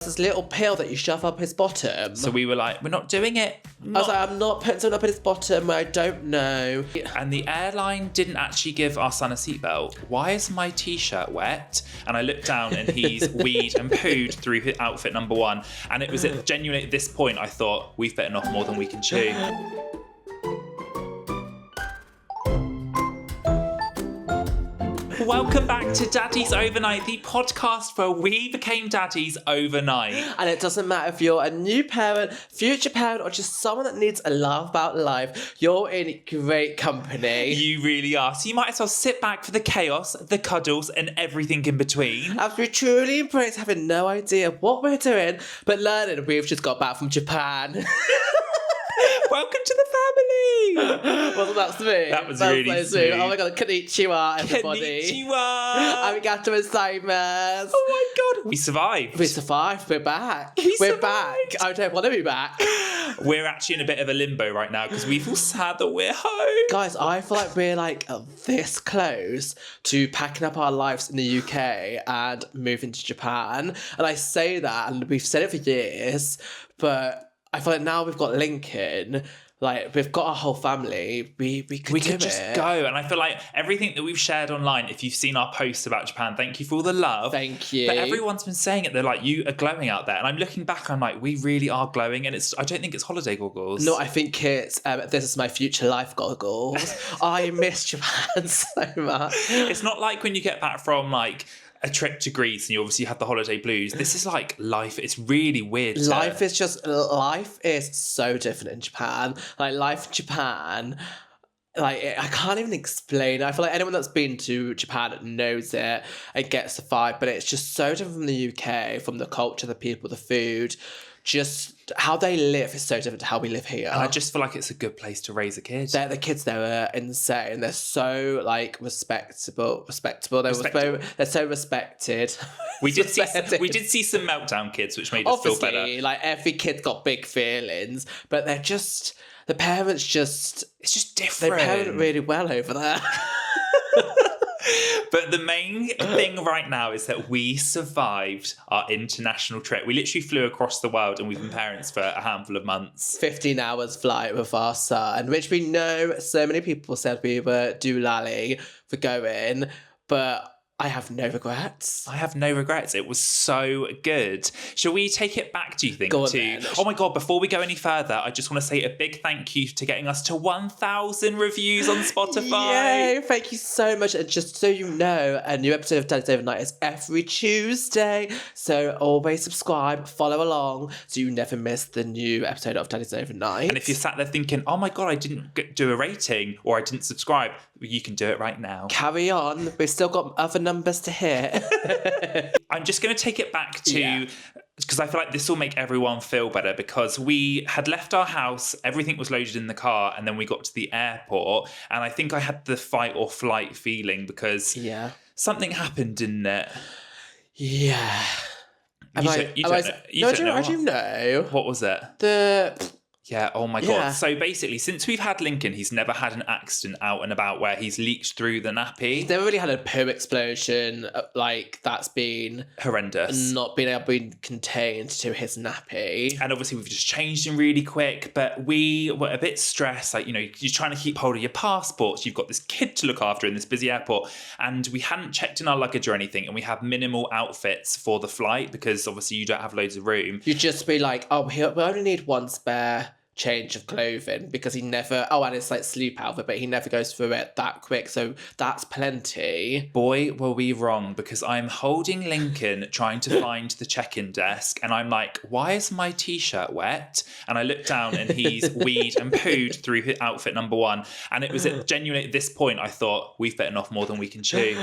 this little pill that you shove up his bottom. So we were like, we're not doing it. I was like, I'm not putting something up his bottom. I don't know. And the airline didn't actually give our son a seatbelt. Why is my t-shirt wet? And I looked down and he's weed and pooed through his outfit number one. And it was genuinely at this point I thought, we've bitten off more than we can chew. Welcome back to Daddies Overnight, the podcast where we became daddies overnight. And it doesn't matter if you're a new parent, future parent, or just someone that needs a laugh about life, you're in great company. You really are. So you might as well sit back for the chaos, the cuddles, and everything in between. As we truly embrace having no idea what we're doing, but learning we've just got back from Japan. Welcome to the family! Wasn't that sweet? That was really sweet. Oh my god, konnichiwa, everybody. Konnichiwa! Arigato gozaimasu. Oh my god, we survived. We survived. We're back. We're survived. Back. I don't want to be back. We're actually in a bit of a limbo right now because we feel sad that we're home. Guys, I feel like we're like this close to packing up our lives in the UK and moving to Japan. And I say that, and we've said it for years, but I feel like now we've got Lincoln, like we've got our whole family, we could just go. And I feel like everything that we've shared online, if you've seen our posts about Japan, thank you for all the love. Thank you. But everyone's been saying it, they're like, you are glowing out there. And I'm looking back, I'm like, we really are glowing. And I don't think it's holiday goggles. No, I think it's, this is my future life goggles. I miss Japan so much. It's not like when you get back from like a trip to Greece and you obviously had the holiday blues. This is like life. It's really weird. Life is so different in Japan. Like life in Japan, like I can't even explain. I feel like anyone that's been to Japan knows it and gets the vibe, but it's just so different from the UK, from the culture, the people, the food. Just how they live is so different to how we live here. And I just feel like it's a good place to raise a kid. The kids there are insane. They're so like respectable. They're so respected. We did see some meltdown kids, which made us feel better. Like every kid's got big feelings, but they're just the parents. It's just different. They parent really well over there. But the main thing right now is that we survived our international trip. We literally flew across the world and we've been parents for a handful of months. 15 hours flight with our son, which we know so many people said we were doolally for going, but I have no regrets. It was so good. Shall we take it back, do you think? Go on then. Oh my God, before we go any further, I just want to say a big thank you to getting us to 1,000 reviews on Spotify. Yay, thank you so much. And just so you know, a new episode of Daddies Overnight is every Tuesday. So always subscribe, follow along, so you never miss the new episode of Daddies Overnight. And if you're sat there thinking, oh my God, I didn't do a rating or I didn't subscribe, you can do it right now. Carry on. We've still got other numbers to hit. I'm just going to take it back to, because I feel like this will make everyone feel better, because we had left our house, everything was loaded in the car, and then we got to the airport, and I think I had the fight or flight feeling because something happened, didn't it? Yeah. I do know. What was it? Yeah, oh my God. So basically, since we've had Lincoln, he's never had an accident out and about where he's leaked through the nappy. He's never really had a poo explosion, like, that's been horrendous. Not being able to be contained to his nappy. And obviously, we've just changed him really quick, but we were a bit stressed. Like, you know, you're trying to keep hold of your passports. You've got this kid to look after in this busy airport. And we hadn't checked in our luggage or anything. And we have minimal outfits for the flight because obviously you don't have loads of room. You'd just be like, oh, we only need one spare change of clothing, because he never, and it's like sleep outfit, but he never goes through it that quick, so that's plenty. Boy, were we wrong, because I'm holding Lincoln trying to find the check-in desk, and I'm like, why is my t-shirt wet? And I looked down and he's weed and pooed through his outfit number one, and it was genuinely at this point I thought, we've bitten off more than we can chew.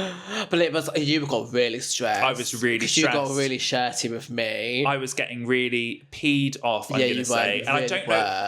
But it was, you got really stressed. I was really stressed. You got really shirty with me. I was getting really peed off, I'm going to say. And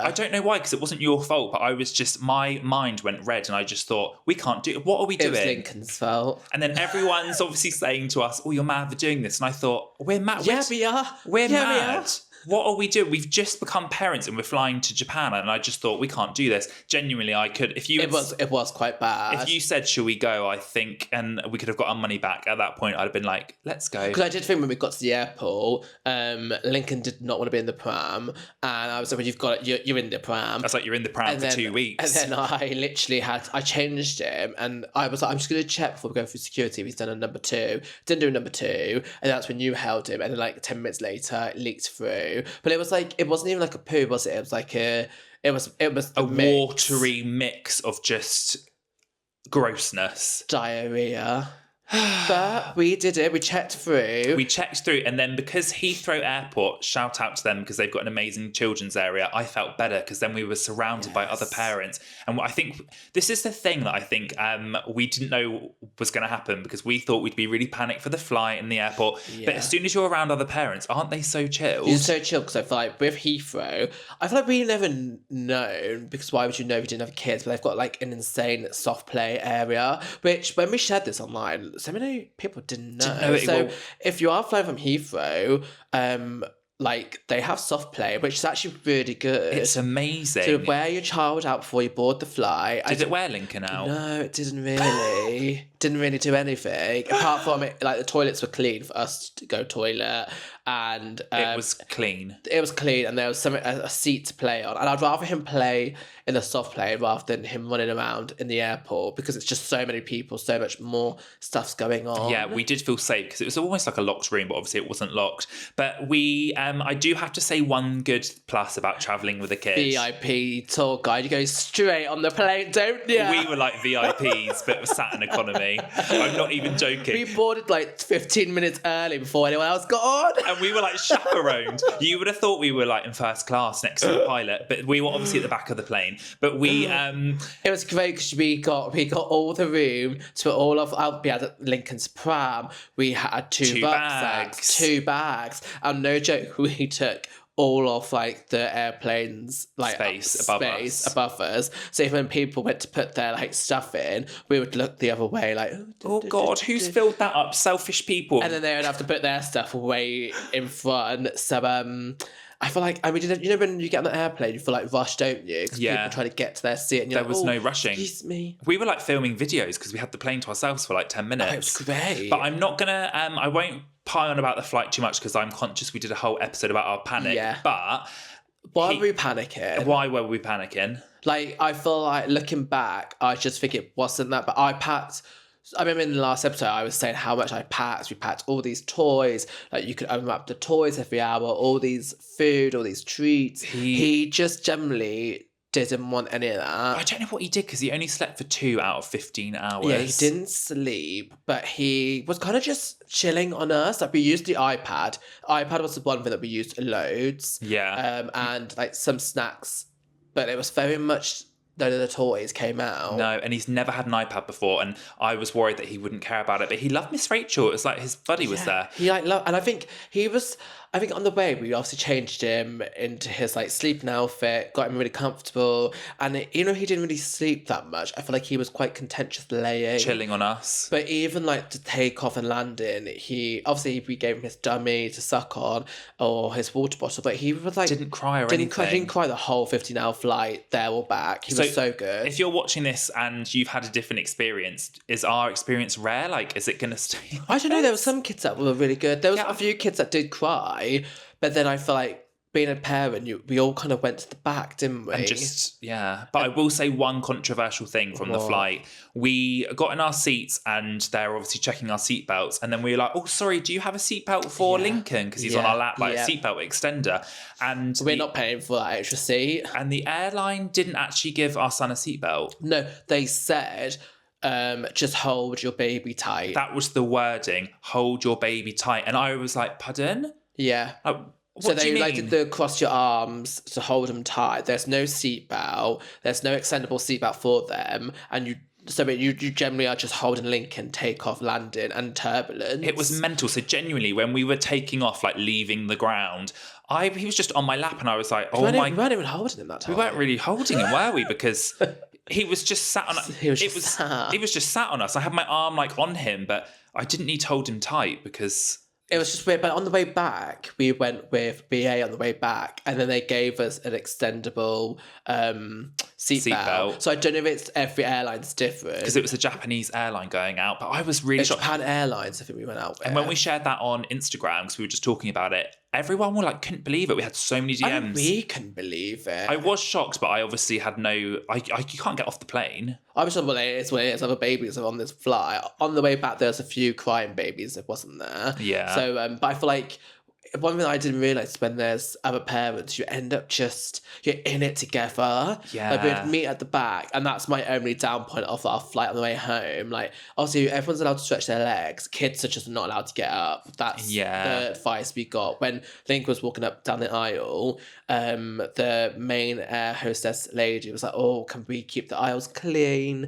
I don't know why, because it wasn't your fault, but I was just, my mind went red and I just thought, we can't do it. What are we doing? It was Lincoln's fault. And then everyone's obviously saying to us, oh, you're mad for doing this. And I thought, we're mad. Yeah, we are. We're mad. what are we doing? We've just become parents and we're flying to Japan, and I just thought we can't do this. Genuinely, I could. If you It was quite bad. if you said, "Shall we go?" I think, and we could have got our money back at that point. I'd have been like, "Let's go." Because I did think when we got to the airport, Lincoln did not want to be in the pram, and I was like, "Well, you've got it. You're in the pram." That's like you're in the pram for 2 weeks. And then I literally I changed him, and I was like, I'm just going to check before we go through security if he's done a number 2. Didn't do a number 2, and that's when you held him, and then like 10 minutes later, it leaked through. But it was like, it wasn't even like a poo, was it? It was like it was a mix. watery mix of just grossness. Diarrhea. But we did it. We checked through. We checked through, and then because Heathrow Airport, shout out to them because they've got an amazing children's area, I felt better because then we were surrounded by other parents. And I think this is the thing that I think we didn't know was going to happen, because we thought we'd be really panicked for the flight in the airport. Yeah. But as soon as you're around other parents, aren't they so chill? You're so chill, because I feel like with Heathrow, I feel like we never known, because why would you know if you didn't have kids? But they've got like an insane soft play area, which when we shared this online, so many people didn't know. So if you are flying from Heathrow, like they have soft play, which is actually really good. It's amazing. To wear your child out before you board the flight. Did it wear Lincoln out? No, it didn't really. Didn't really do anything apart from it. Like the toilets were clean for us to go toilet, and it was clean. It was clean, and there was a seat to play on. And I'd rather him play in the soft play rather than him running around in the airport, because it's just so many people, so much more stuff's going on. Yeah, we did feel safe because it was almost like a locked room, but obviously it wasn't locked. But we, I do have to say one good plus about travelling with a kid. VIP tour guide, you go straight on the plane, don't you? We were like VIPs, but sat in economy. I'm not even joking. We boarded like 15 minutes early before anyone else got on. And we were like chaperoned. You would have thought we were like in first class next to the pilot, but we were obviously at the back of the plane. But we, it was great because we got all the room to put all of we had Lincoln's pram. We had two bags, and no joke, we took all of like the airplane's like space above us. So even when people went to put their like stuff in, we would look the other way like, oh God, who's filled that up? Selfish people. And then they would have to put their stuff way in front. So I feel like, I mean, you know when you get on the airplane, you feel like rushed, don't you? Because people try to get to their seat. And there was no rushing. Excuse me. We were like filming videos because we had the plane to ourselves for like 10 minutes. Oh, it was great. But I'm not going to, I won't pile on about the flight too much because I'm conscious we did a whole episode about our panic. Yeah. But why were we panicking? Why were we panicking? Like, I feel like looking back, I just think it wasn't that, but I remember in the last episode, I was saying how much I packed. We packed all these toys. Like, you could unwrap the toys every hour, all these food, all these treats. He just generally didn't want any of that. I don't know what he did because he only slept for 2 out of 15 hours. Yeah, he didn't sleep, but he was kind of just chilling on us. Like, we used the iPad. iPad was the one thing that we used loads. Yeah. And like some snacks, but it was very much none of the toys came out. No, and he's never had an iPad before, and I was worried that he wouldn't care about it, but he loved Miss Rachel. It was like his buddy was there. He like loved, and I think on the way we obviously changed him into his like sleeping outfit, got him really comfortable, and he didn't really sleep that much. I feel like he was quite content just laying, chilling on us. But even like to take off and landing, we gave him his dummy to suck on or his water bottle, but he was like didn't cry or anything. Didn't cry the whole 15-hour flight there or back. He was so good. If you're watching this and you've had a different experience, is our experience rare? Like, is it going to stay? I don't know. There were some kids that were really good. There was a few kids that did cry, but then I feel like being a parent, we all kind of went to the back, didn't we? And But I will say one controversial thing from the flight. We got in our seats and they're obviously checking our seatbelts. And then we were like, oh, sorry, do you have a seatbelt for Lincoln? Because he's on our lap, like a seatbelt extender. And we're not paying for that extra seat. And the airline didn't actually give our son a seatbelt. No, they said, just hold your baby tight. That was the wording, hold your baby tight. And I was like, pardon? Yeah. So they did the cross your arms to hold them tight. There's no seatbelt. There's no extendable seatbelt for them. And you generally are just holding Lincoln, take off, landing, and turbulence. It was mental. So genuinely, when we were taking off, like leaving the ground, he was just on my lap, and I was like, "Oh my!" We weren't even holding him that time. We weren't really holding him, were we? Because he was just sat on us. He was just sat on us. I had my arm like on him, but I didn't need to hold him tight because It was just weird, but on the way back, we went with BA on the way back, and then they gave us an extendable seatbelt. So I don't know if it's every airline's different. Because it was a Japanese airline going out, but I was really It's shocked. Japan Airlines, I think we went out with. And when we shared that on Instagram, because we were just talking about it, everyone were like, couldn't believe it. We had so many DMs. We couldn't believe it. I was shocked, but I obviously had no... you can't get off the plane. I was sure, well, it is what it is. Other babies are on this flight. On the way back, there's a few crying babies that wasn't there. Yeah. So, but I feel like one thing I didn't realise when there's other parents, you end up you're in it together. Yeah. Like, we'd meet at the back, and that's my only down point of our flight on the way home. Like, obviously, everyone's allowed to stretch their legs. Kids are just not allowed to get up. That's the advice we got. When Link was walking up down the aisle, the main air hostess lady was like, oh, can we keep the aisles clear,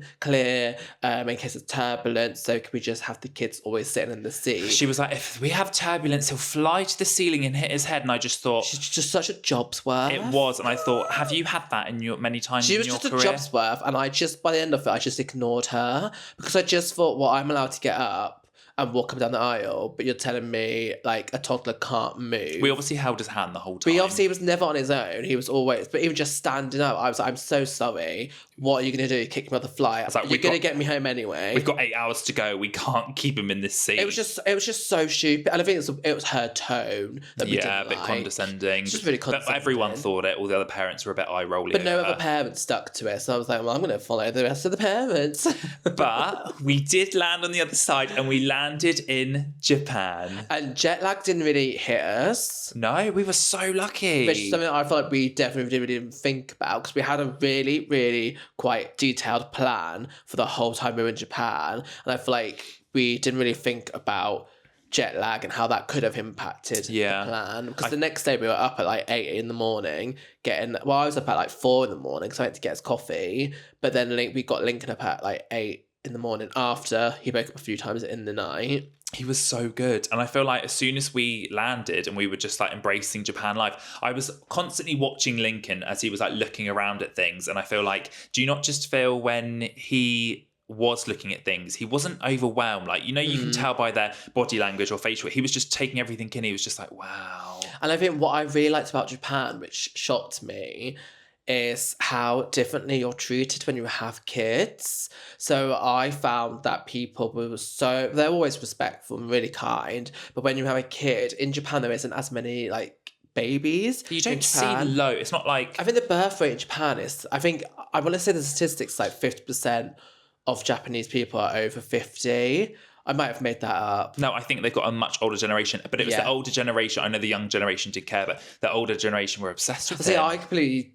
in case of turbulence? So can we just have the kids always sitting in the seat? She was like, if we have turbulence, he'll fly to the ceiling and hit his head. And I just thought... She's just such a job's worth. It was. And I thought, have you had that many times in your career? She was just a job's worth. And by the end of it, I just ignored her. Because I just thought, well, I'm allowed to get up and walk up and down the aisle, but you're telling me, like, a toddler can't move. We obviously held his hand the whole time. But he was never on his own. He was always... But even just standing up, I was like, I'm so sorry. What are you going to do? Kick me off the flight? Like, you're going to get me home anyway. We've got 8 hours to go. We can't keep him in this seat. It was just so stupid. And I think it was her tone that we didn't a bit like. condescending. It's just really condescending. But everyone thought it. All the other parents were a bit eye-rolling. But no other parents stuck to it. So I was like, well, I'm going to follow the rest of the parents. But we did land on the other side, and we landed in Japan. And jet lag didn't really hit us. No, we were so lucky. Which is something I feel like we definitely didn't think about, because we had a really, really quite detailed plan for the whole time we were in Japan. And I feel like we didn't really think about jet lag and how that could have impacted the plan. Because the next day we were up at like 8 in the morning I was up at like 4 in the morning because I went to get us coffee. But then we got Lincoln up at like 8 in the morning after he woke up a few times in the night. He was so good. And I feel like as soon as we landed and we were just like embracing Japan life, I was constantly watching Lincoln as he was like looking around at things. And I feel like, do you not just feel when he was looking at things, he wasn't overwhelmed? Like, you know, you can tell by their body language or facial, he was just taking everything in. He was just like, wow. And I think what I really liked about Japan, which shocked me, is how differently you're treated when you have kids. So I found that people they're always respectful and really kind, but when you have a kid in Japan, there isn't as many like babies. You don't see low. It's not like... I think the birth rate in Japan is, I want to say the statistics like 50% of Japanese people are over 50. I might have made that up. No, I think they've got a much older generation, but it was the older generation. I know the young generation did care, but the older generation were obsessed with him. I completely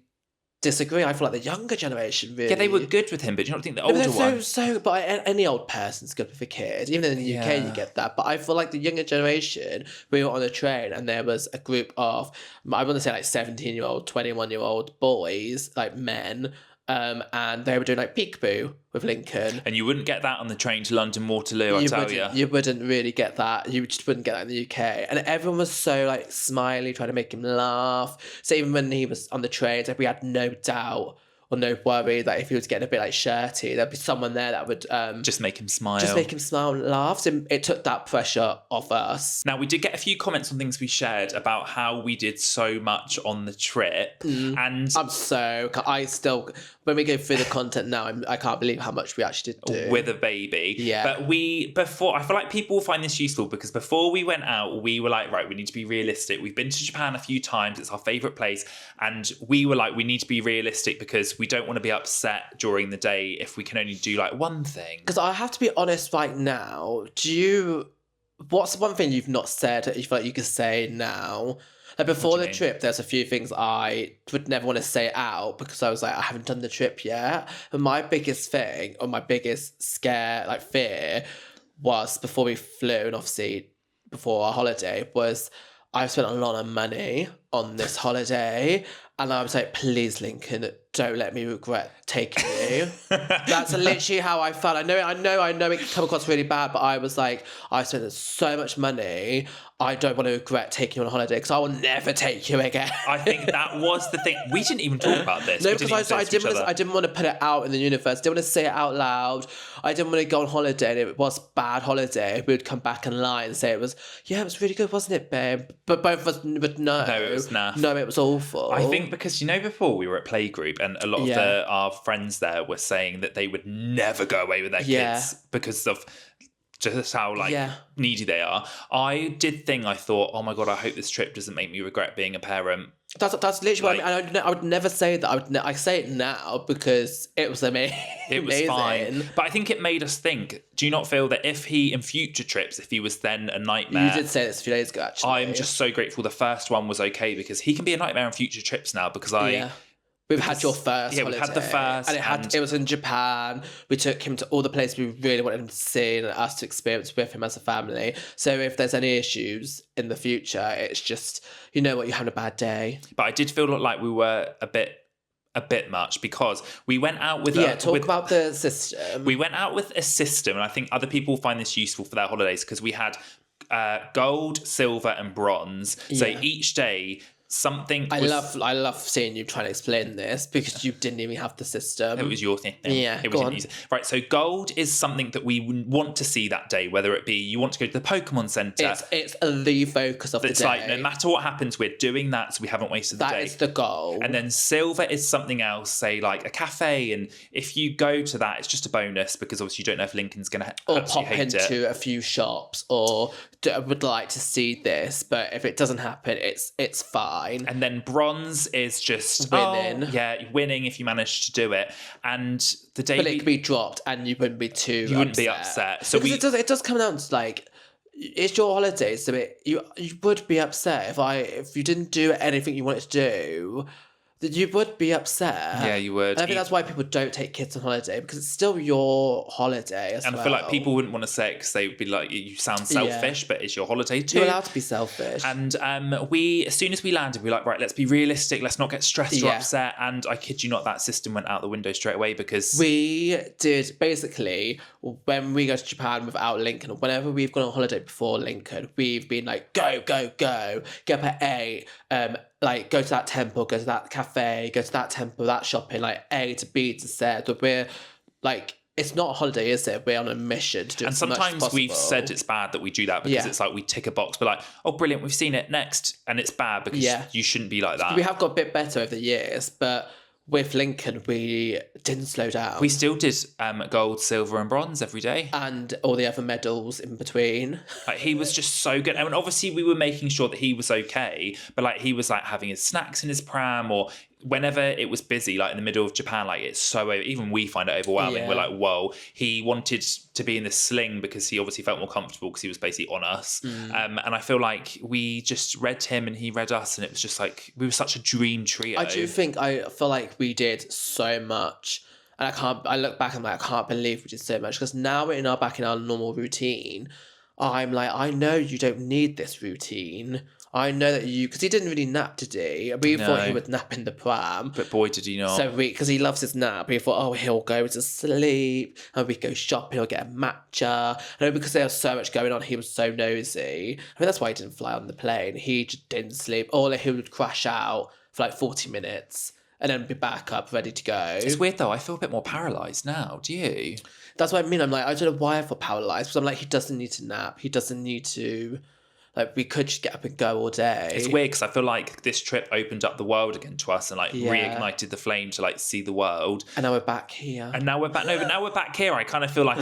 disagree. I feel like the younger generation really... Yeah, they were good with him, but you don't think the older one... But any old person's good with a kid. Even in the UK, you get that. But I feel like the younger generation, we were on a train and there was a group of, I want to say like 17-year-old, 21-year-old boys, like men, and they were doing like peekaboo with Lincoln. And you wouldn't get that on the train to London Waterloo, I tell you. You wouldn't really get that. You just wouldn't get that in the UK. And everyone was so like smiley, trying to make him laugh. So even when he was on the train, we had no doubt or no worry that if he was getting a bit like shirty, there'd be someone there that would just make him smile. Just make him smile and laugh. So it took that pressure off us. Now, we did get a few comments on things we shared about how we did so much on the trip. And I still, when we go through the content now, I can't believe how much we actually did do. With a baby. Yeah. But I feel like people will find this useful because before we went out, we were like, right, we need to be realistic. We've been to Japan a few times. It's our favourite place. And we were like, we need to be realistic because we don't want to be upset during the day if we can only do like one thing. Because I have to be honest right now, what's one thing you've not said that you feel like you could say now? Like before the trip, there's a few things I would never want to say out because I was like, I haven't done the trip yet. But my biggest thing, or my biggest scare, like fear, was before we flew, and obviously before our holiday, was I've spent a lot of money on this holiday. And I was like, please, Lincoln, don't let me regret taking you. literally. That's literally how I felt. I know it can come across really bad, but I was like, I spent so much money. I don't want to regret taking you on a holiday because I will never take you again. I think that was the thing. We didn't even talk about this. No, because I didn't want to put it out in the universe. I didn't want to say it out loud. I didn't want to go on holiday and it was bad holiday. We would come back and lie and say it was really good, wasn't it, babe? But both of us would know. No, it was naff. No, it was awful. I think because, before we were at playgroup and a lot of our friends there were saying that they would never go away with their kids because of just how needy they are. I thought, oh my God, I hope this trip doesn't make me regret being a parent. That's literally what I mean. I would never say that. I say it now because it was amazing. It was fine. But I think it made us think, do you not feel that if he, in future trips, if he was then a nightmare... You did say this a few days ago, actually. I'm just so grateful the first one was okay because he can be a nightmare on future trips now because We've had your first holiday. Yeah, we've had the first. And it was in Japan. We took him to all the places we really wanted him to see and us to experience with him as a family. So if there's any issues in the future, it's just, you're having a bad day. But I did feel like we were a bit much because we went out with about the system. We went out with a system, and I think other people find this useful for their holidays because we had gold, silver, and bronze. So each day... I love seeing you trying to explain this because you didn't even have the system. It was your thing. Yeah, it was easy. Right, so gold is something that we want to see that day, whether it be you want to go to the Pokémon Center. It's the focus of the day. It's like no matter what happens, we're doing that so we haven't wasted the day. That is the goal. And then silver is something else, say like a cafe, and if you go to that, it's just a bonus because obviously you don't know if Lincoln's going to pop into a few shops or would like to see this, but if it doesn't happen, it's fine. And then bronze is just winning. Winning if you manage to do it. And the day, but it could be dropped, and you wouldn't be upset. So it does come down to like, it's your holiday, so you would be upset if you didn't do anything you wanted to do. That you would be upset. Yeah, you would. And I think that's why people don't take kids on holiday, because it's still your holiday as well. And I feel like people wouldn't want to say it because they would be like, you sound selfish, but it's your holiday too. You're allowed to be selfish. And as soon as we landed, we were like, right, let's be realistic. Let's not get stressed or upset. And I kid you not, that system went out the window straight away because... We did, basically, when we go to Japan without Lincoln, or whenever we've gone on holiday before Lincoln, we've been like, go, go, go, get up at 8, like go to that temple, go to that cafe, go to that temple, that shopping, like A to B to Z. But we're like, it's not a holiday, is it? We're on a mission to do it as much as possible. And sometimes we've said it's bad that we do that because it's like we tick a box. We're like, oh, brilliant, we've seen it, next. And it's bad because you shouldn't be like that. We have got a bit better over the years, but with Lincoln, we didn't slow down. We still did gold, silver and bronze every day. And all the other medals in between. Like, he was just so good. And obviously we were making sure that he was okay, but like he was like having his snacks in his pram, or whenever it was busy, like in the middle of Japan, like it's so, even we find it overwhelming. Yeah. We're like, whoa, he wanted to be in this sling because he obviously felt more comfortable because he was basically on us. And I feel like we just read him and he read us, and it was just like, we were such a dream trio. I feel like we did so much. And I look back and I'm like, I can't believe we did so much, because now we're back in our normal routine. I'm like, I know you don't need this routine. I know that because he didn't really nap today. We thought he would nap in the pram. But boy, did he not. So because he loves his nap, we thought, he'll go to sleep and we go shopping, he'll get a matcha. And because there was so much going on, he was so nosy. I mean, that's why he didn't fly on the plane. He just didn't sleep. Or he would crash out for like 40 minutes and then be back up, ready to go. It's weird though. I feel a bit more paralysed now. Do you? That's what I mean. I'm like, I don't know why I feel paralysed. Because I'm like, he doesn't need to nap. He doesn't need to... Like, we could just get up and go all day. It's weird because I feel like this trip opened up the world again to us and like reignited the flame to like see the world. And now we're back here. And now we're back. No, but now we're back here. I kind of feel like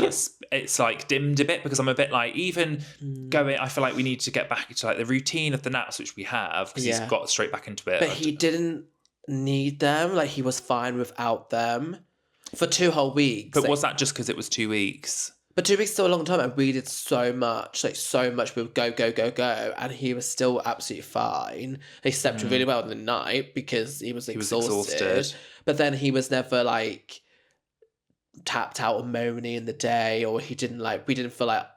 it's like dimmed a bit because I'm a bit like, even going, I feel like we need to get back into like the routine of the naps, which we have, because he's got straight back into it. But he didn't need them. Like, he was fine without them for 2 whole weeks. But was that just because it was 2 weeks? But 2 weeks is still a long time, and we did so much. We would go, go, go, go, and he was still absolutely fine. He slept really well in the night because he was exhausted. But then he was never like tapped out or moany in the day, or we didn't feel like,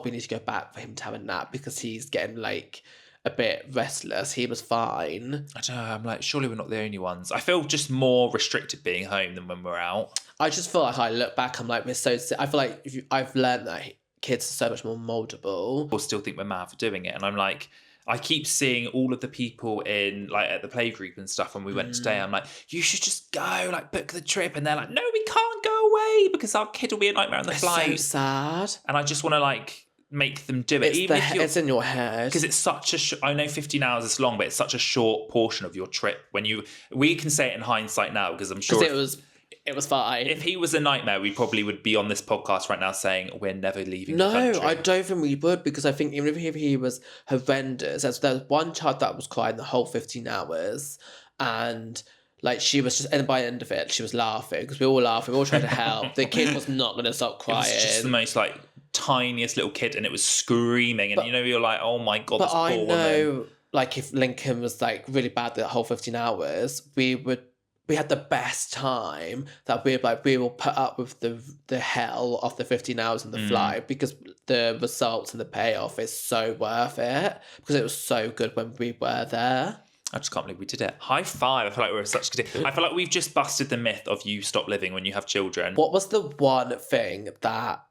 we need to go back for him to have a nap because he's getting like a bit restless. He was fine. I don't know, I'm like, surely we're not the only ones. I feel just more restricted being home than when we're out. I just feel like I look back, I'm like, we're so I feel like I've learned that kids are so much more moldable. People still think we're mad for doing it, and I'm like, I keep seeing all of the people in like at the playgroup and stuff when we went today. I'm like, you should just go, like book the trip, and they're like, no, we can't go away because our kid will be a nightmare on the flight. So sad. And I just want to like make them do it, even if it's in your head, because it's such a I know 15 hours is long, but it's such a short portion of your trip. We can say it in hindsight now, because I'm sure it was fine. If he was a nightmare, we probably would be on this podcast right now saying we're never leaving the country. No, I don't think we would, because I think even if he was horrendous, there was one child that was crying the whole 15 hours, and like she was just, and by the end of it, she was laughing, because we were all laughing, we all trying to help. The kid was not going to stop crying. It was just the most like tiniest little kid, and it was screaming, and you're like, oh my God, this poor woman. Like if Lincoln was like really bad the whole 15 hours, we had the best time, that we will put up with the hell of the 15 hours in the flight, because the results and the payoff is so worth it, because it was so good when we were there. I just can't believe we did it. High five. I feel like we're such good team. I feel like we've just busted the myth of you stop living when you have children. What was the one thing that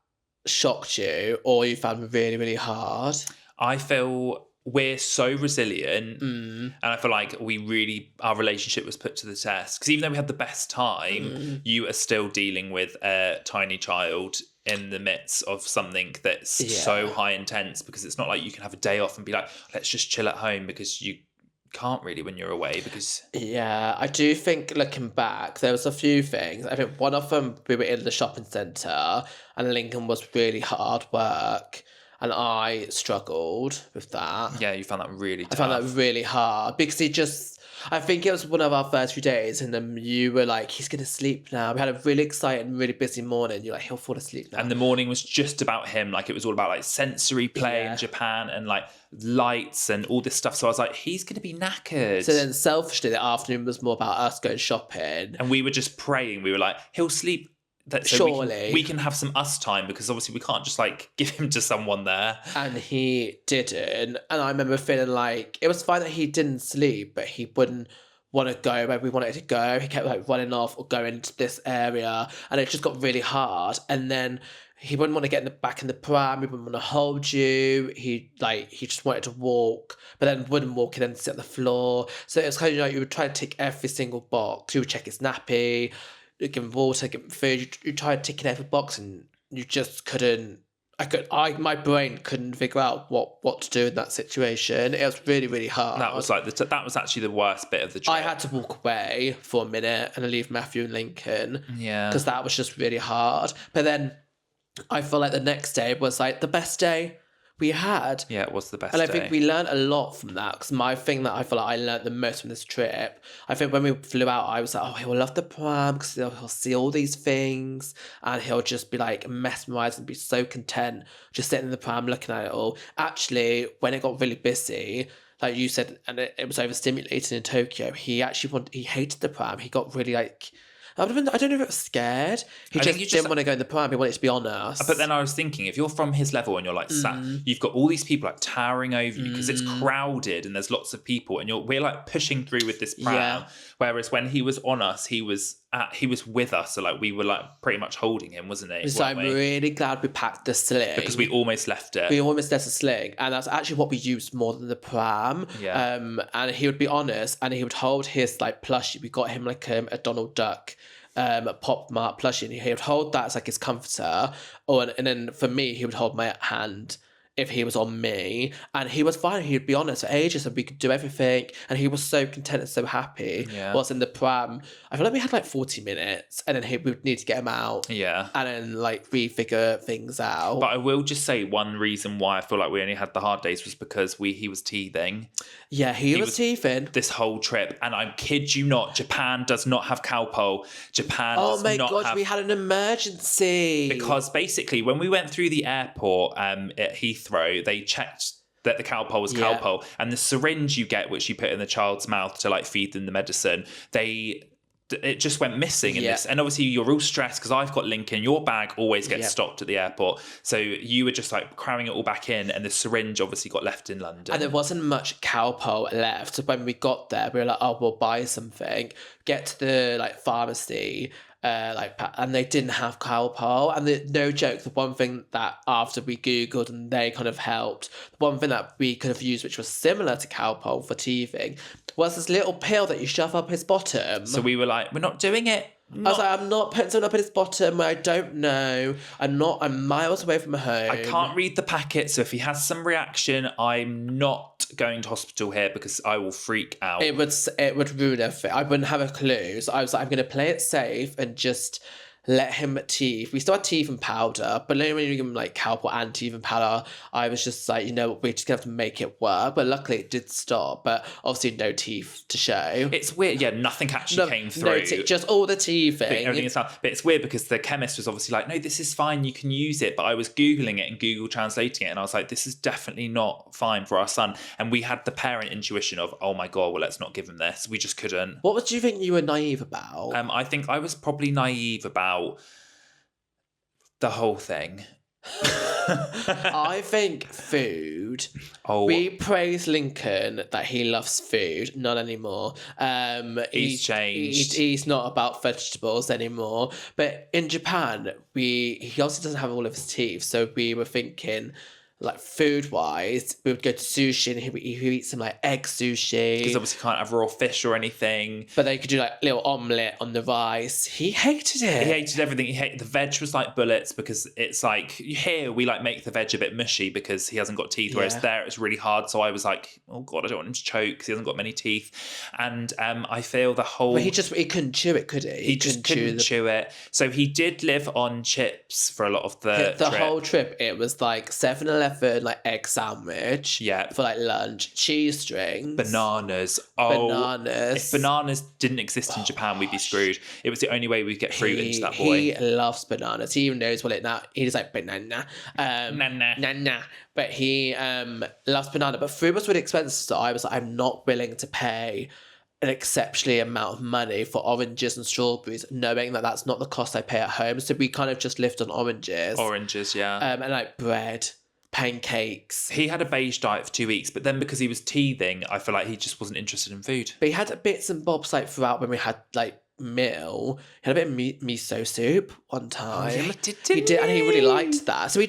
shocked you or you found really, really hard? I feel we're so resilient, and I feel like our relationship was put to the test, because even though we had the best time, you are still dealing with a tiny child in the midst of something that's so high intense, because it's not like you can have a day off and be like, let's just chill at home, because you can't really when you're away. Because I do think, looking back, there was a few things. I think one of them, we were in the shopping centre and Lincoln was really hard work, and I struggled with that. Yeah, you found that really tough. I found that really hard, because I think it was one of our first few days, and then you were like, he's going to sleep now. We had a really exciting, really busy morning. You're like, he'll fall asleep now. And the morning was just about him. Like, it was all about like sensory play in Japan and like lights and all this stuff. So I was like, he's going to be knackered. So then selfishly, the afternoon was more about us going shopping. And we were just praying. We were like, he'll sleep. Surely we can have some us time, because obviously we can't just like give him to someone there. And he didn't. And I remember feeling like it was fine that he didn't sleep, but he wouldn't want to go where we wanted to go. He kept like running off or going to this area, and it just got really hard. And then he wouldn't want to get back in the pram. He wouldn't want to hold you. He just wanted to walk, but then wouldn't walk and then sit on the floor. So it was kind of like you would try to tick every single box. You would check his nappy, give him water, give him food. You tried ticking every box, and you just couldn't. My brain couldn't figure out what to do in that situation. It was really, really hard. That was like that was actually the worst bit of the trip. I had to walk away for a minute and leave Matthew and Lincoln. Yeah, because that was just really hard. But then I feel like the next day was like the best day we had. Yeah, it was the best day. And I think we learned a lot from that, because my thing that I feel like I learned the most from this trip, I think when we flew out, I was like, oh, he'll love the pram, because he'll see all these things, and he'll just be like mesmerised and be so content just sitting in the pram looking at it all. Actually, when it got really busy, like you said, and it was overstimulated in Tokyo, he hated the pram. He got really like, I don't know if it was scared. He just didn't want to go in the pram. He wanted to be on us. But then I was thinking, if you're from his level and you're like sat, you've got all these people like towering over you, because it's crowded and there's lots of people, and we're like pushing through with this pram. Yeah. Whereas when he was on us, he was with us, so like we were like pretty much holding him, wasn't he? So I'm really glad we packed the sling, because we almost left it. We almost left the sling, and that's actually what we used more than the pram. Yeah. And he would be honest, and he would hold his like plushie. We got him like a Donald Duck Pop Mart plushie, and he would hold that as like his comforter, and then for me he would hold my hand if he was on me, and he was fine. He'd be honest for ages, and we could do everything, and he was so content and so happy. Yeah. Whilst in the pram, I feel like we had like 40 minutes, and then we would need to get him out. Yeah. And then like refigure things out. But I will just say one reason why I feel like we only had the hard days was because he was teething. Yeah, he was teething this whole trip, and I kid you not, Japan does not have cowpole. Japan does not have... Oh my God, we had an emergency. Because basically, when we went through the airport at Heathrow, they checked that the cowpole was cowpole, and the syringe you get, which you put in the child's mouth to like feed them the medicine, it just went missing in this. And obviously you're all stressed, because I've got Lincoln. Your bag always gets stopped at the airport, so you were just like cramming it all back in, and the syringe obviously got left in London, and there wasn't much cowpole left. So when we got there, we were like, oh, we'll buy something, get to the like pharmacy, and they didn't have Calpol. And no joke, the one thing that after we Googled and they kind of helped, the one thing that we could have used, which was similar to Calpol for teething, was this little pill that you shove up his bottom. So we were like, we're not doing it. I was like, I'm not putting something up in his bottom. I don't know. I'm miles away from home. I can't read the packet, so if he has some reaction, I'm not going to hospital here because I will freak out. It would ruin everything. I wouldn't have a clue. So I was like, I'm going to play it safe and just let him teeth. We still had teeth and powder, but when you give him like Calpol and teeth and powder, I was just like, you know, we're just gonna have to make it work. But luckily it did stop. But obviously no teeth to show. It's weird. Yeah, nothing actually came through. Just all the teething. Everything is fine. But it's weird because the chemist was obviously like, no, this is fine. You can use it. But I was Googling it and Google translating it, and I was like, this is definitely not fine for our son. And we had the parent intuition of, oh my God, well, let's not give him this. We just couldn't. What do you think you were naive about? I think I was probably naive about the whole thing. I think food. Oh, we praise Lincoln that he loves food. Not anymore. He's changed. He's not about vegetables anymore. But in Japan, he also doesn't have all of his teeth. So we were thinking, like food wise, we would go to sushi and he would eat some like egg sushi. Because obviously can't have raw fish or anything. But they could do like little omelette on the rice. He hated it. He hated everything. He hated the veg was like bullets because it's like here we like make the veg a bit mushy because he hasn't got teeth, whereas there it's really hard. So I was like, oh God, I don't want him to choke because he hasn't got many teeth. And I feel the whole. But he couldn't chew it, could he? He just couldn't chew it. So he did live on chips for a lot of the trip. Whole trip. It was like 7-Eleven, like egg sandwich. Yeah. For like lunch, cheese strings, bananas. If bananas didn't exist in Japan, we'd be screwed. It was the only way we'd get fruit into that boy. He loves bananas. He even knows what it now. He's like banana. Nana. But he loves banana. But food was really expensive, so I was like, I'm not willing to pay an exceptionally amount of money for oranges and strawberries, knowing that that's not the cost I pay at home. So we kind of just lived on oranges. And like bread, pancakes. He had a beige diet for 2 weeks, but then because he was teething, I feel like he just wasn't interested in food. But he had bits and bobs like throughout when we had like meal. He had a bit of miso soup one time. Oh, yeah, he did, and he really liked that. So we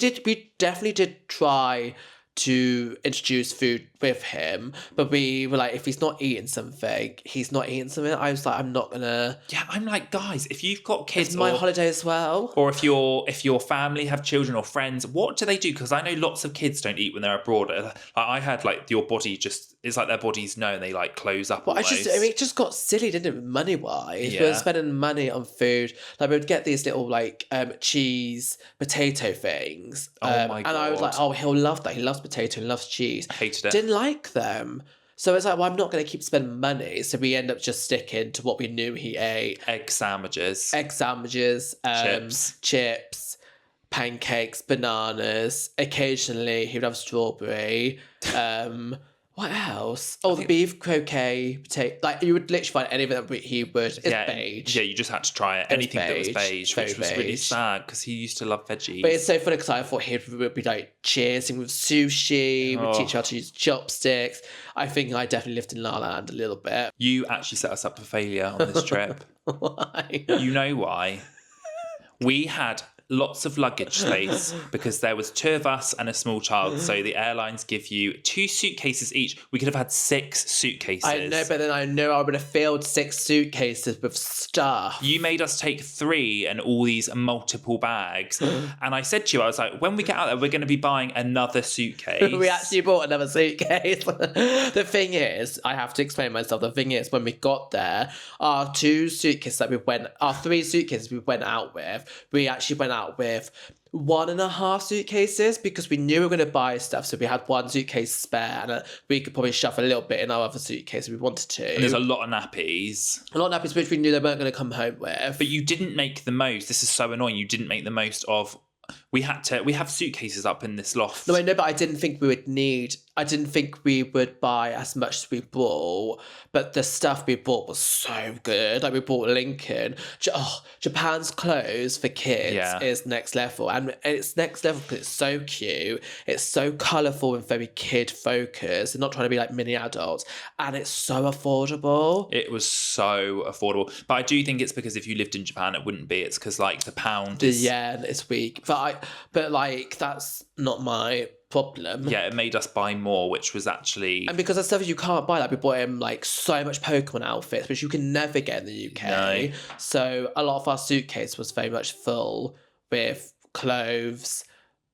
definitely did try to introduce food with him, but we were like, if he's not eating something, he's not eating something. I was like, I'm not gonna. Yeah, I'm like, guys, if you've got kids, it's my holiday as well, or if your family have children or friends, what do they do? Because I know lots of kids don't eat when they're abroad. Like, I had like your body just. It's like their bodies know and they like close up. Well, it just got silly, didn't it? Money wise, we were spending money on food. Like we would get these little like cheese potato things. Oh my God! And I was like, oh, he'll love that. He loves potato and loves cheese. I hated it. Didn't like them. So it's like, well, I'm not going to keep spending money. So we end up just sticking to what we knew he ate: egg sandwiches, chips, pancakes, bananas. Occasionally, he would have strawberry. What else? Oh, the beef croquet potato. Like, you would literally find anything that he would. It's beige. Yeah, you just had to try it. Anything that was beige, which was really sad because he used to love veggies. But it's so funny because I thought he would be like cheersing with sushi, would teach you how to use chopsticks. I think I definitely lived in La La Land a little bit. You actually set us up for failure on this trip. Why? You know why? We had lots of luggage space because there was 2 of us and a small child. So the airlines give you 2 suitcases each. We could have had 6 suitcases. I know, but then I know I would have filled 6 suitcases with stuff. You made us take 3 and all these multiple bags. And I said to you, I was like, when we get out there, we're going to be buying another suitcase. We actually bought another suitcase. The thing is, I have to explain myself. The thing is, when we got there, our 3 suitcases we went out with, we actually went out with 1.5 suitcases because we knew we were going to buy stuff. So we had 1 suitcase spare and we could probably shove a little bit in our other suitcase if we wanted to. And there's a lot of nappies. Which we knew they weren't going to come home with. But you didn't make the most. This is so annoying. You didn't make the most of We have suitcases up in this loft. No, I know, but I didn't think we would buy as much as we bought, but the stuff we bought was so good. Like, we bought Lincoln. Japan's clothes for kids is next level. And it's next level because it's so cute. It's so colourful and very kid-focused. They're not trying to be like mini adults. And it's so affordable. It was so affordable. But I do think it's because if you lived in Japan, it wouldn't be. It's because, like, the pound is... The yen is weak. But like, that's not my problem. Yeah, it made us buy more, which was actually... And because that's stuff you can't buy, like we bought him like so much Pokemon outfits, which you can never get in the UK. No. So a lot of our suitcase was very much full with clothes,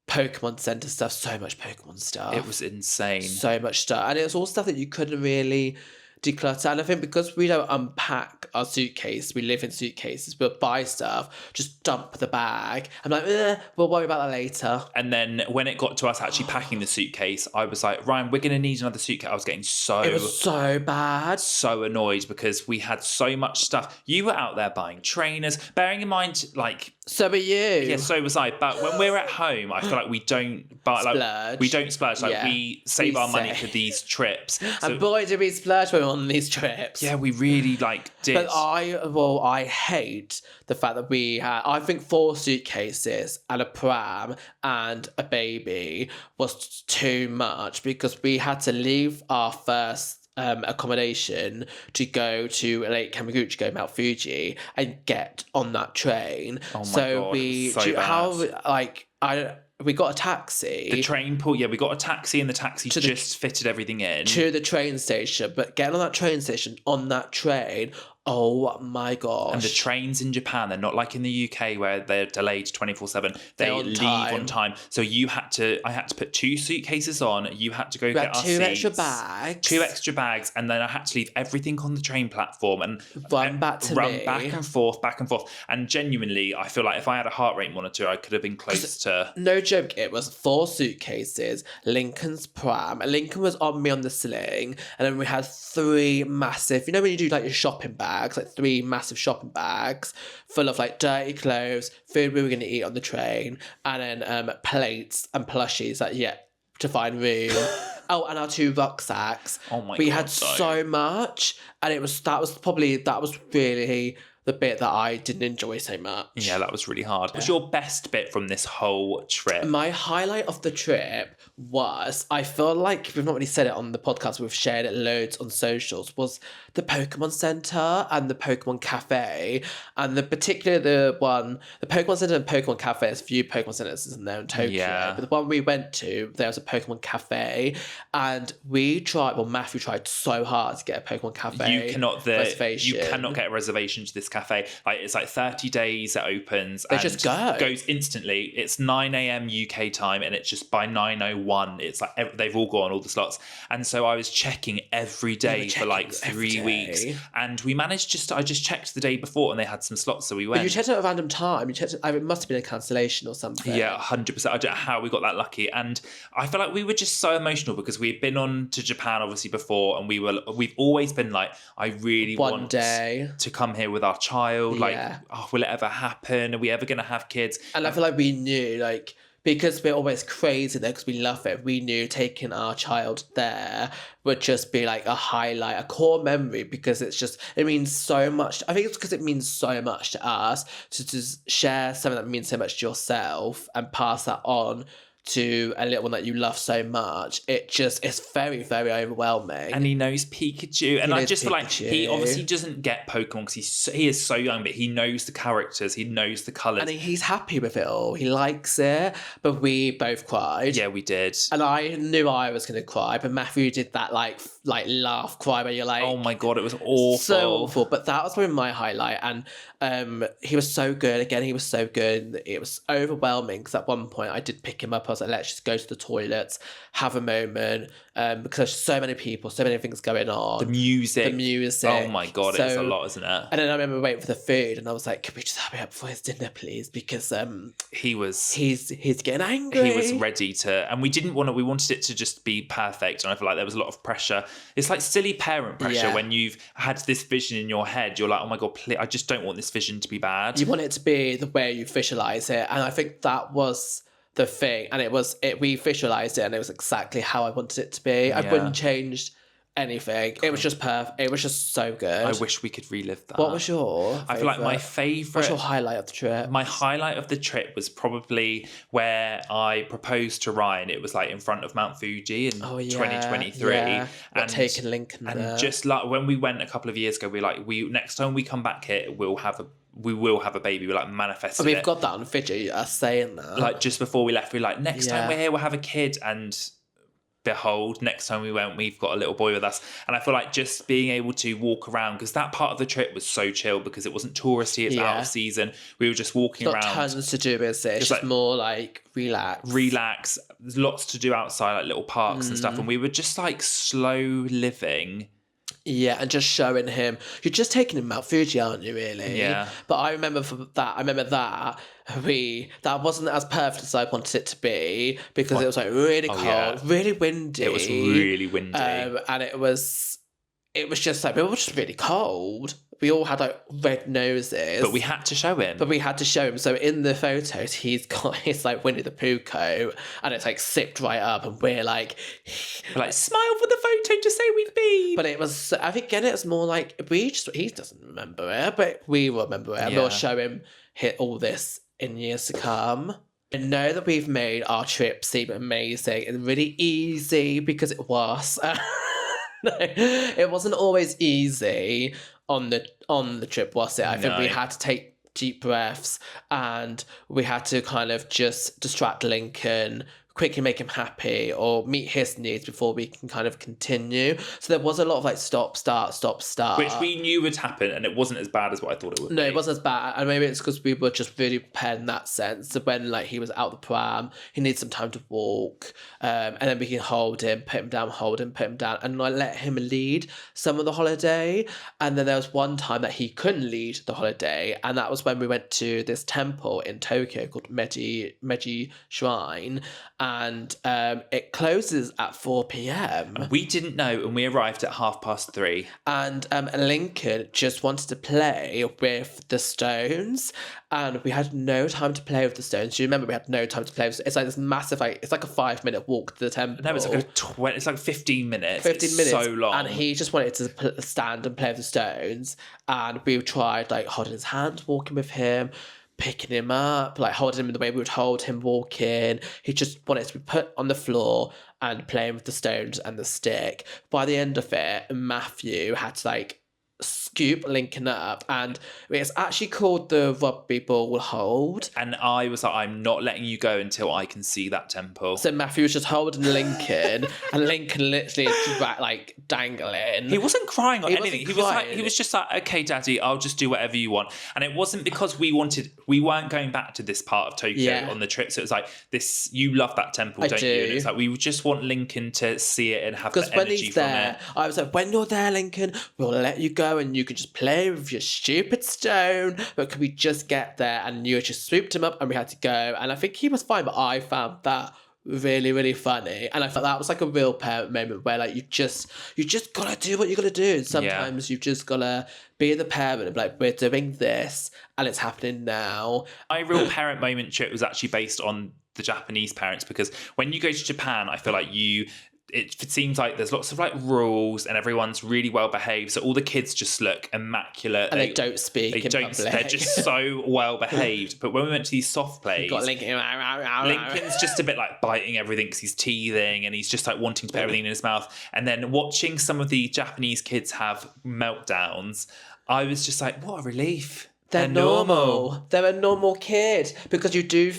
Pokémon Center stuff, so much Pokemon stuff. It was insane. So much stuff. And it was all stuff that you couldn't really declutter. And I think because we don't unpack our suitcase, we live in suitcases, we'll buy stuff, just dump the bag. I'm like, we'll worry about that later. And then when it got to us actually packing the suitcase, I was like, Ryan, we're going to need another suitcase. I was getting It was so bad. so annoyed because we had so much stuff. You were out there buying trainers, bearing in mind, like... So were you. Yeah, so was I. But when we're at home, I feel like we don't buy, like, splurge. we don't splurge. Like, we save our money for these trips. So, and boy, did we splurge when we were on these trips. Yeah, we really, like, did. But I hate the fact that we had, I think 4 suitcases and a pram and a baby was too much because we had to leave our first accommodation to go to Lake Kamakura, go Mount Fuji and get on that train. Oh my God, it was so bad. We got a taxi. The train pool, we got a taxi and the taxi just fitted everything in. To the train station, but getting on that train station, on that train, oh my gosh. And the trains in Japan, they're not like in the UK where they're delayed 24/7. They leave on time. So I had to put 2 suitcases on. You had to go get our seats. 2 extra bags. 2 extra bags. And then I had to leave everything on the train platform and run back and forth. And genuinely, I feel like if I had a heart rate monitor, I could have been close to... No joke, it was 4 suitcases, Lincoln's pram. Lincoln was on me on the sling. And then we had 3 massive, you know when you do like your shopping bags, like 3 massive shopping bags full of like dirty clothes, food we were going to eat on the train, and then plates and plushies to find room. Oh, and our 2 rucksacks. Oh my God. We had so much, and that was really the bit that I didn't enjoy so much. Yeah, that was really hard. What's your best bit from this whole trip? My highlight of the trip was, I feel like we've not really said it on the podcast, we've shared it loads on socials, was the Pokémon Center and the Pokémon Cafe. And the Pokémon Center and Pokémon Cafe, there's a few Pokémon Centers in there in Tokyo. Yeah. But the one we went to, there was a Pokémon Cafe. And Matthew tried so hard to get a Pokémon Cafe reservation. You cannot get a reservation to this cafe. Like, it's like 30 days it opens. They just go. Goes instantly. It's 9 a.m. UK time and it's just by 9:01. It's like they've all gone, all the slots. And so I was checking every day for like 3 weeks. And we managed I just checked the day before and they had some slots, so we went. But you checked at a random time. It must have been a cancellation or something. Yeah, 100%. I don't know how we got that lucky. And I feel like we were just so emotional because we'd been on to Japan obviously before, and we've always been like, I really want to come here with our child. Like, will it ever happen? Are we ever going to have kids? And I feel like we knew, like, because we're always crazy there because we love it, we knew taking our child there would just be like a highlight, a core memory, because it means so much. I think it's because it means so much to us to just share something that means so much to yourself and pass that on to a little one that you love so much. It's very, very overwhelming. And he knows Pikachu. And I just feel like he obviously doesn't get Pokemon because he is so young, but he knows the characters, he knows the colours. And he's happy with it all. He likes it. But we both cried. Yeah, we did. And I knew I was going to cry, but Matthew did that like laugh cry where you're like... Oh my God, it was awful. So awful. But that was probably my highlight. And he was so good. Again, he was so good. It was overwhelming because at one point I did pick him up. I was like, let's just go to the toilets, have a moment, because there's so many people, so many things going on. The music. Oh my God, it's a lot, isn't it? And then I remember waiting for the food, and I was like, could we just hurry up before his dinner, please? Because he's getting angry. He was ready to, and we wanted it to just be perfect. And I feel like there was a lot of pressure it's like silly parent pressure Yeah. when you've had this vision in your head. You're like, oh my God, please, I just don't want this vision to be bad. You want it to be the way you visualize it, and I think that was the thing. And we visualized it, and it was exactly how I wanted it to be. I Yeah. wouldn't change anything. It was just perfect. It was just so good. I wish we could relive that. What was your I feel like my What's favourite... your highlight of the trip? My highlight of the trip was probably where I proposed to Ryan. It was like in front of Mount Fuji in 2023. Yeah. And taking Lincoln and there. just like when we went a couple of years ago, next time we come back here, we will have a baby. We like manifested We've it. got that on Fiji, us saying that. Like just before we left, we were like, next time Yeah. we're here, we'll have a kid. And behold, next time we went, we've got a little boy with us. And I feel like just being able to walk around, because that part of the trip was so chill because it wasn't touristy, it's out of season. We were just walking Not around. tons to do, is it? It's just like- more like relax. There's lots to do outside, like little parks and stuff. And we were just like slow living. Yeah, and just showing him. You're just taking him Mount Fuji, aren't you, really? Yeah. But I remember that wasn't as perfect as I wanted it to be because it was like really cold, yeah. really windy. It was really windy. And it was just like, it was just really cold. We all had like red noses. But we had to show him. So in the photos, he's got his like Winnie the Pooh coat and it's like zipped right up and we're like smile for the photo to say we've been. But it was, I think again, it's more like he doesn't remember it, but we remember it. And we'll show him all this in years to come. I know that we've made our trip seem amazing and really easy because it was. No, it wasn't always easy on the trip, was it? I think we had to take deep breaths and we had to kind of just distract Lincoln, quickly make him happy or meet his needs before we can kind of continue. So there was a lot of like stop, start. Which we knew would happen, and it wasn't as bad as what I thought it would be. No, it wasn't as bad. And maybe it's because we were just really prepared in that sense. So when like he was out the pram, he needs some time to walk. And then we can hold him, put him down, and like let him lead some of the holiday. And then there was one time that he couldn't lead the holiday, and that was when we went to this temple in Tokyo called Meiji Shrine. And it closes at 4 p.m. We didn't know, and we arrived at 3:30. And Lincoln just wanted to play with the stones, and we had no time to play with the stones. Do you remember we had no time to play with? It's like this massive, like it's like a 5-minute walk to the temple. No, it's like it's like 15 minutes. 15 minutes, so long. and he just wanted to stand and play with the stones. And we tried like holding his hand, walking with him, picking him up, like holding him in the way we would hold him walking. He just wanted to be put on the floor and playing with the stones and the stick. By the end of it, Matthew had to like scoop Lincoln up, and it's actually called the rugby ball hold. And I was like, I'm not letting you go until I can see that temple. So Matthew was just holding Lincoln, and Lincoln literally like dangling. He wasn't crying or anything. Crying. He was just like, okay, Daddy, I'll just do whatever you want. And it wasn't because we weren't going back to this part of Tokyo on the trip. So it was like this, you love that temple, don't you? And it's like, we just want Lincoln to see it and have the energy when he's from there, it. I was like, when you're there, Lincoln, we'll let you go and you can just play with your stupid stone. But could we just get there? And you just swooped him up and we had to go. And I think he was fine, but I found that really, really funny. And I felt that was like a real parent moment where like you just gotta do what you gotta do. Sometimes you've just gotta be the parent and be like, we're doing this and it's happening now. My real parent moment trip was actually based on the Japanese parents, because when you go to Japan, I feel like it seems like there's lots of like rules and everyone's really well behaved. So all the kids just look immaculate. And they don't speak They in don't. public. They're just so well behaved. But when we went to these soft plays, Got Lincoln. Lincoln's just a bit like biting everything because he's teething and he's just like wanting to put everything in his mouth. And then watching some of the Japanese kids have meltdowns, I was just like, what a relief. They're normal. They're a normal kid, because you do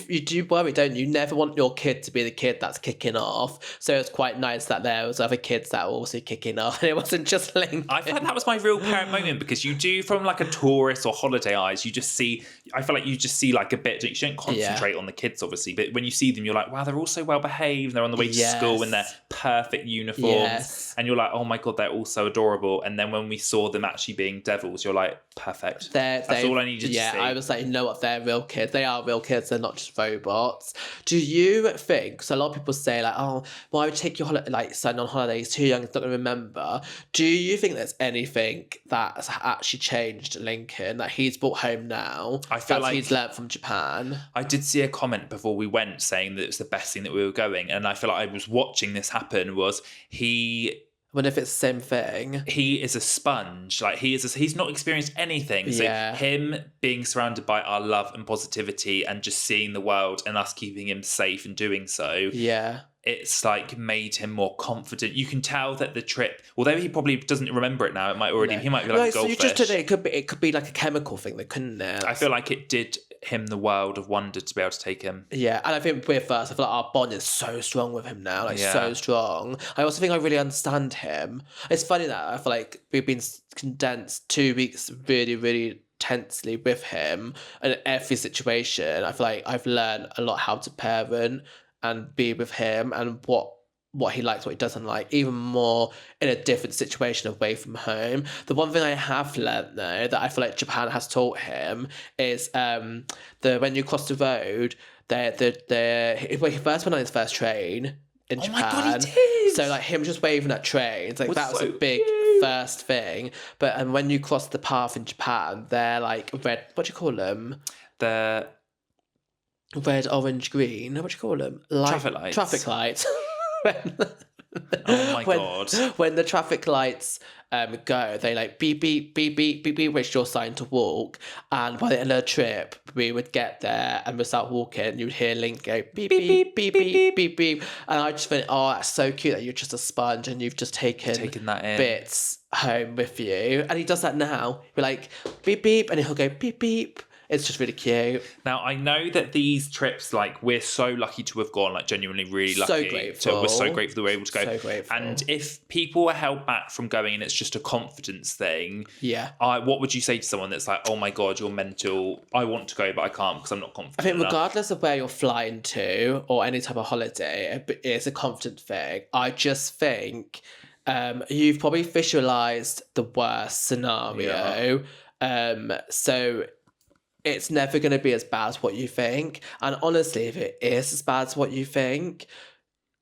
worry, don't you? You never want your kid to be the kid that's kicking off. So it's quite nice that there was other kids that were also kicking off, and it wasn't just Lincoln. I feel like that was my real parent moment, because you do, from like a tourist or holiday eyes, you just see. I feel like you just see like a bit. You don't concentrate on the kids, obviously, but when you see them, you're like, wow, they're all so well behaved. They're on the way to school in their perfect uniforms, and you're like, oh my God, they're all so adorable. And then when we saw them actually being devils, you're like, perfect. They all I needed to see. I was like, you know what, they're real kids. They are real kids. They're not just robots. Do you think? So a lot of people say like, oh, why would you take your son on holiday? He's too young. He's not going to remember. Do you think there's anything that's actually changed Lincoln that he's brought home now? I feel like he's learnt from Japan. I did see a comment before we went saying that it was the best thing that we were going, and I feel like I was watching this happen. Was he? I wonder if it's the same thing. He is a sponge. Like he's not experienced anything. So him being surrounded by our love and positivity and just seeing the world and us keeping him safe and doing so. Yeah. It's like made him more confident. You can tell that the trip, although he probably doesn't remember it now, he might be like a goldfish. So you just today it could be like a chemical thing, that couldn't it? I feel like it did him the world of wonder to be able to take him. Yeah, and I think with us, I feel like our bond is so strong with him now, so strong. I also think I really understand him. It's funny that I feel like we've been condensed 2 weeks really, really tensely with him, and in every situation, I feel like I've learned a lot how to parent and be with him and what he likes, what he doesn't like, even more in a different situation away from home. The one thing I have learnt though that I feel like Japan has taught him is when you cross the road, he first went on his first train in Japan. Oh my God, he did! So like him just waving at trains, like that was a big first thing. But when you cross the path in Japan, they're like red. What do you call them? The red, orange, green. What do you call them? Traffic lights. Traffic lights. Oh my God. When the traffic lights go, they like beep, beep, beep, beep, beep, beep, which you're starting to walk. And by the end of the trip, we would get there and we'd start walking. You would hear Link go beep, beep, beep, beep, beep, beep. And I just think, oh, that's so cute that you're just a sponge and you've just taken that in. Bits home with you. And he does that now. We're like beep, beep, and he'll go beep, beep. It's just really cute. Now, I know that these trips, like, we're so lucky to have gone, like, genuinely really lucky. So grateful. So we're so grateful that we're able to go. So grateful. And if people were held back from going and it's just a confidence thing, yeah, what would you say to someone that's like, oh my God, you're mental, I want to go, but I can't because I'm not confident I think enough. Regardless of where you're flying to or any type of holiday, it's a confident thing. I just think you've probably visualised the worst scenario. Yeah. So it's never going to be as bad as what you think. And honestly, if it is as bad as what you think,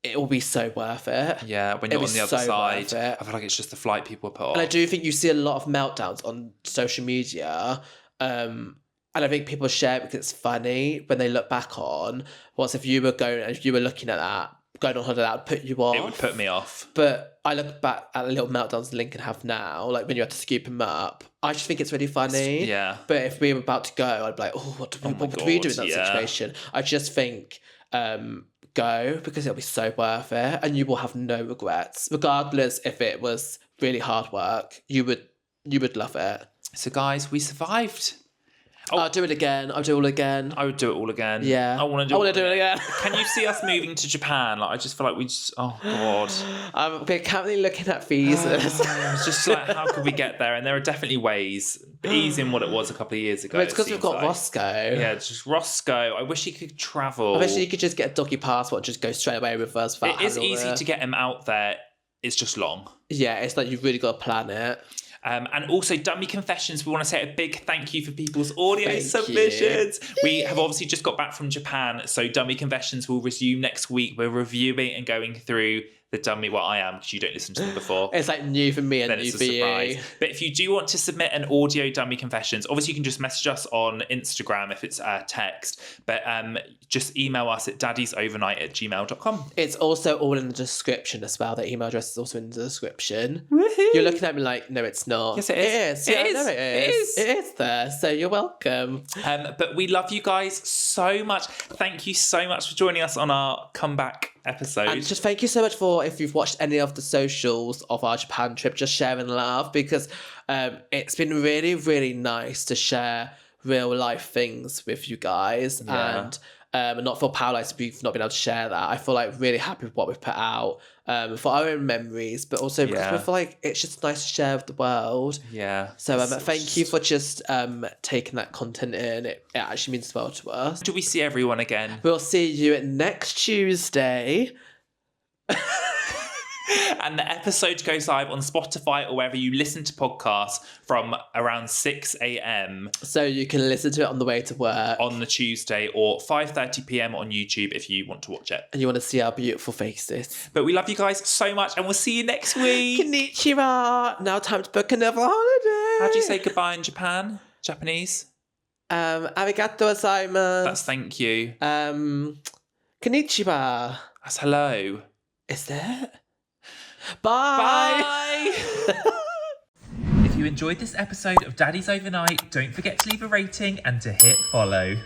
it will be so worth it. Yeah, when you're on the other side, I feel like it's just the flight people put off. And I do think you see a lot of meltdowns on social media. And I think people share it because it's funny when they look back on. What's if you were looking at that, going on holiday, that would put you off. It would put me off. But I look back at the little meltdowns Lincoln have now, like when you had to scoop him up. I just think it's really funny. Yeah. But if we were about to go, I'd be like, what would we do in that situation? I just think go, because it'll be so worth it and you will have no regrets. Regardless if it was really hard work, you would love it. So guys, we survived. I'll do it again. I'll do it all again. I would do it all again. Yeah. I want to do it again. Can you see us moving to Japan? Like, I just feel like we just, oh God. We're currently looking at visas. It's just like, how could we get there? And there are definitely ways. But easing what it was a couple of years ago. But it's because we've got Roscoe. Yeah, it's just Roscoe. I wish he could travel. I wish he could just get a doggy passport and just go straight away with us. It is easy to get him out there. It's just long. Yeah, it's like you've really got to plan it. And also, Dummy Confessions, we want to say a big thank you for people's audio submissions. We have obviously just got back from Japan, so Dummy Confessions will resume next week. We're reviewing and going through the dummy, well, I am, because you don't listen to them before. It's like new for me and then new it's a for surprise. you. But if you do want to submit an audio Dummy Confessions, obviously you can just message us on Instagram if it's text, but just email us at daddiesovernight@gmail.com. It's also all in the description as well. The email address is also in the description. Woohoo. You're looking at me like, no, it's not. Yes, it is. It is. It is there. So you're welcome. But we love you guys so much. Thank you so much for joining us on our comeback episode. And just thank you so much for, if you've watched any of the socials of our Japan trip, just sharing love, because it's been really, really nice to share real life things with you guys. Yeah. And not feel powerless we've not been able to share that. I feel like really happy with what we've put out for our own memories, but also because we feel like it's just nice to share with the world. Yeah. So thank you for just taking that content in. It actually means well to us. Do we see everyone again? We'll see you next Tuesday. And the episode goes live on Spotify or wherever you listen to podcasts from around 6 a.m. So you can listen to it on the way to work. on the Tuesday or 5:30 p.m. on YouTube if you want to watch it. And you want to see our beautiful faces. But we love you guys so much and we'll see you next week. Konnichiwa. Now time to book another holiday. How do you say goodbye in Japan? Japanese? Arigato gozaimasu. That's thank you. Konnichiwa. That's hello. Is there? Bye. If you enjoyed this episode of Daddies Overnight, don't forget to leave a rating and to hit follow.